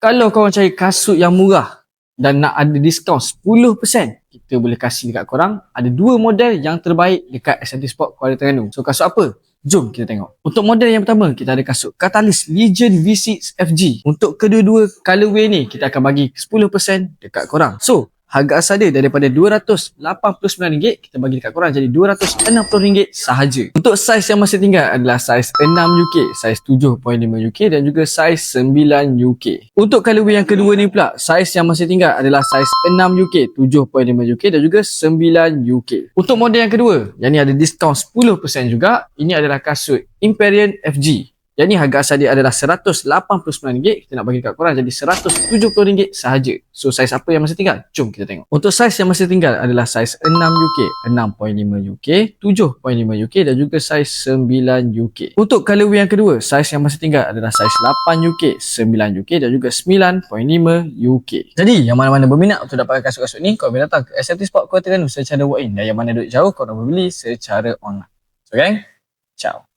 Kalau korang cari kasut yang murah dan nak ada diskaun 10%, kita boleh kasih dekat korang ada dua model yang terbaik dekat SMT Sport Kuala Terengganu. So kasut apa? Jom kita tengok. Untuk model yang pertama, kita ada kasut Catalyst Legion V6 FG. Untuk kedua-dua colorway ni, kita akan bagi 10% dekat korang. So, harga asal dia daripada RM289, kita bagi dekat korang jadi RM260 sahaja. Untuk saiz yang masih tinggal adalah saiz 6 UK, saiz 7.5 UK dan juga saiz 9 UK. Untuk colorway yang kedua ni pula, saiz yang masih tinggal adalah saiz 6 UK, 7.5 UK dan juga 9 UK. Untuk model yang kedua, yang ni ada diskaun 10% juga, ini adalah kasut Imperial FG. Yang ni harga asal dia adalah RM189, kita nak bagi dekat korang jadi RM170 sahaja. So saiz apa yang masih tinggal? Jom kita tengok. Untuk saiz yang masih tinggal adalah saiz 6 UK, 6.5 UK, 7.5 UK dan juga saiz 9 UK. Untuk colorway yang kedua, saiz yang masih tinggal adalah saiz 8 UK, 9 UK dan juga 9.5 UK. Jadi yang mana-mana berminat untuk dapatkan kasut-kasut ni, korang boleh datang ke SMT Sport Kuala Terengganu secara walk-in, dan yang mana duduk jauh korang boleh beli secara online. So gang, ciao.